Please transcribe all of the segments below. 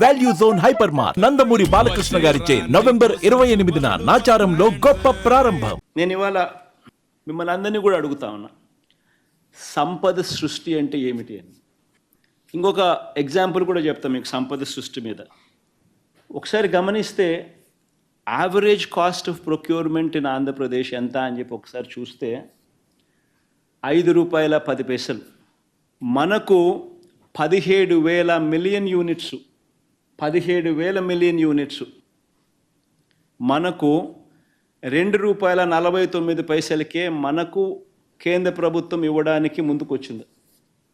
Value zone hyper mart Nandamuri Balakrishna గారిచే November 28న నాచారంలో గొప్ప ప్రారంభం. నేను ఇవాళ మిమ్మల్ని అందరినీ కూడా అడుగుతా ఉన్నా, సంపద సృష్టి అంటే ఏమిటి అని. ఇంకొక ఎగ్జాంపుల్ కూడా చెప్తాను మీకు సంపద సృష్టి మీద. ఒకసారి గమనిస్తే average cost of procurement in Andhra Pradesh ఎంత అని చెప్పి ఒకసారి చూస్తే ₹5.10. మనకు 17,000 మిలియన్ యూనిట్స్, 17,000 మిలియన్ యూనిట్స్ మనకు ₹2.49 మనకు కేంద్ర ప్రభుత్వం ఇవ్వడానికి ముందుకు వచ్చింది.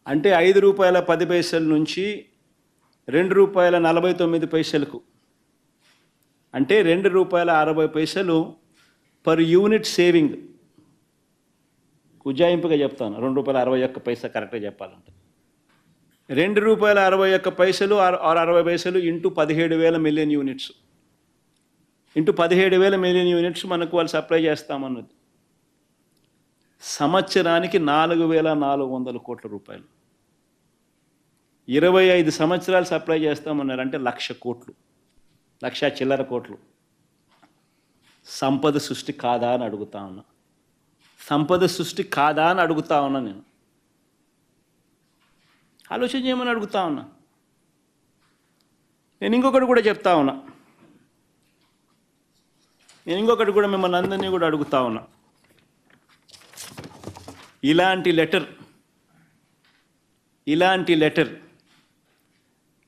అంటే ₹5.10 నుంచి ₹2.49 అంటే ₹2.60 పర్ యూనిట్ సేవింగ్. ఉజ్జాయింపుగా చెప్తాను, ₹2.61 కరెక్ట్గా చెప్పాలంటే ₹2.61 or 60 into 17,000 million units into 17,000 million units మనకు వాళ్ళు సప్లై చేస్తామన్నది. సంవత్సరానికి ₹4,400 కోట్ల. 25 సంవత్సరాలు సప్లై చేస్తామన్నారు అంటే 1,00,000 కోట్లు, 1,00,000 చిల్లర కోట్లు. సంపద సృష్టి కాదా అని అడుగుతా ఉన్నా. సంపద సృష్టి కాదా అని అడుగుతా ఉన్నా. నేను ఆలోచన చేయమని అడుగుతా ఉన్నా. నేను ఇంకొకటి కూడా చెప్తా ఉన్నా. నేను ఇంకొకటి కూడా మిమ్మల్ని అందరినీ కూడా అడుగుతా ఉన్నా. ఇలాంటి లెటర్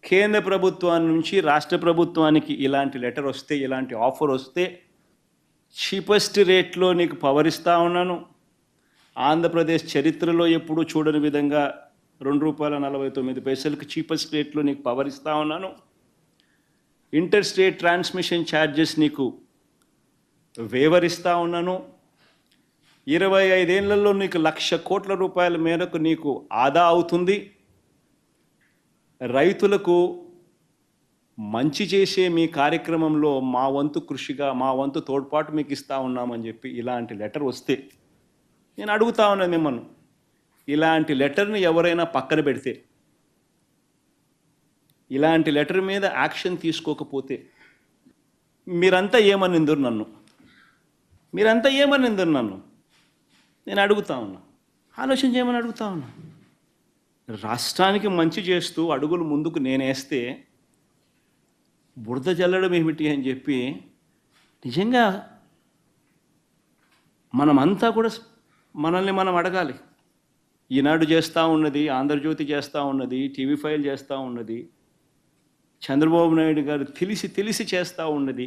కేంద్ర ప్రభుత్వాన్ని నుంచి రాష్ట్ర ప్రభుత్వానికి ఇలాంటి లెటర్ వస్తే, ఇలాంటి ఆఫర్ వస్తే చీపెస్ట్ రేట్లో నీకు పవర్ ఇస్తూ ఉన్నాను. ఆంధ్రప్రదేశ్ చరిత్రలో ఎప్పుడూ చూడని విధంగా ₹2.49 చీపెస్ట్ రేట్లో నీకు పవర్ ఇస్తూ ఉన్నాను. ఇంటర్ స్టేట్ ట్రాన్స్మిషన్ ఛార్జెస్ నీకు వేవరిస్తూ ఉన్నాను. 25 ఏళ్లలో నీకు ₹1,00,000 కోట్ల మేరకు నీకు ఆదా అవుతుంది. రైతులకు మంచి చేసే మీ కార్యక్రమంలో మా వంతు కృషిగా, మా వంతు తోడ్పాటు మీకు ఇస్తూ ఉన్నామని చెప్పి ఇలాంటి లెటర్ వస్తే నేను అడుగుతా ఉన్నాను మిమ్మల్ని, ఇలాంటి లెటర్ని ఎవరైనా పక్కన పెడితే, ఇలాంటి లెటర్ మీద యాక్షన్ తీసుకోకపోతే మీరంతా ఏమనిందురు నన్ను? మీరంతా ఏమనిందురు నన్ను? నేను అడుగుతా ఉన్నా. ఆలోచన చేయమని అడుగుతా ఉన్నా. రాష్ట్రానికి మంచి చేస్తూ అడుగులు ముందుకు నేనేస్తే బురద జల్లడం ఏమిటి అని చెప్పి నిజంగా మనమంతా కూడా మనల్ని మనం అడగాలి. ఈనాడు చేస్తూ ఉన్నది, ఆంధ్రజ్యోతి చేస్తూ ఉన్నది, TV5 చేస్తూ ఉన్నది, చంద్రబాబు నాయుడు గారు తెలిసి చేస్తూ ఉన్నది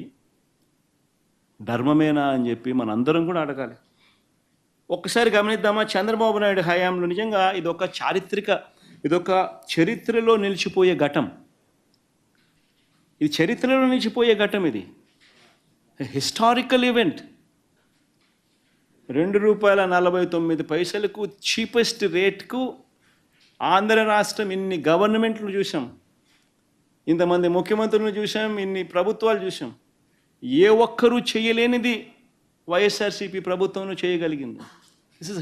ధర్మమేనా అని చెప్పి మనందరం కూడా అడగాలి. ఒక్కసారి గమనిద్దామా, చంద్రబాబు నాయుడు హయాంలో నిజంగా ఇదొక చరిత్రలో నిలిచిపోయే ఘటం. ఇది చరిత్రలో నిలిచిపోయే ఘటం. ఇది హిస్టారికల్ ఈవెంట్. ₹2.49 చీపెస్ట్ రేట్కు ఆంధ్ర రాష్ట్రం ఇన్ని గవర్నమెంట్లు చూసాం, ఇంతమంది ముఖ్యమంత్రులను చూసాం, ఇన్ని ప్రభుత్వాలు చూసాం. ఏ ఒక్కరూ చేయలేనిది వైఎస్ఆర్సీపీ ప్రభుత్వం చేయగలిగింది. This is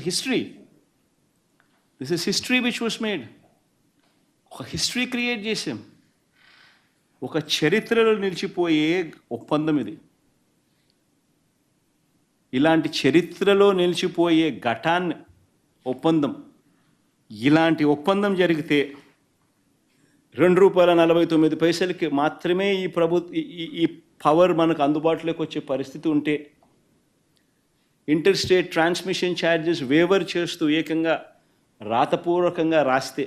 history which was made. ఒక హిస్టరీ క్రియేట్ చేసాం. ఒక చరిత్రలో నిలిచిపోయే ఒప్పందం ఇది. ఇలాంటి చరిత్రలో నిలిచిపోయే ఒప్పందం, ఇలాంటి ఒప్పందం జరిగితే ₹2.49 మాత్రమే ఈ పవర్ మనకు అందుబాటులోకి వచ్చే పరిస్థితి ఉంటే, inter state transmission charges waiver చేస్తూ ఏకంగా రాతపూర్వకంగా రాస్తే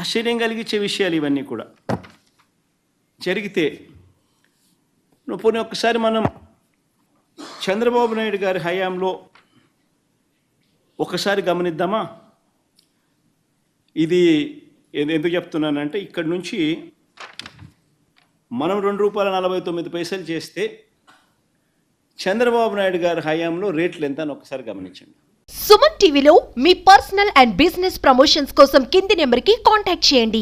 ఆశ్చర్యం కలిగించే విషయాలు ఇవన్నీ కూడా జరిగితే, పోనీ ఒక్కసారి మనం చంద్రబాబు నాయుడు గారి హయాంలో ఒకసారి గమనిద్దామా. ఇది ఎందుకు చెప్తున్నానంటే, ఇక్కడి నుంచి మనం ₹2.49 చేస్తే చంద్రబాబు నాయుడు గారి హయాంలో రేట్లు ఎంత అని ఒకసారి గమనించండి. సుమన్ టీవీలో మీ పర్సనల్ అండ్ బిజినెస్ ప్రమోషన్స్ కోసం కింది నెంబర్కి కాంటాక్ట్ చేయండి.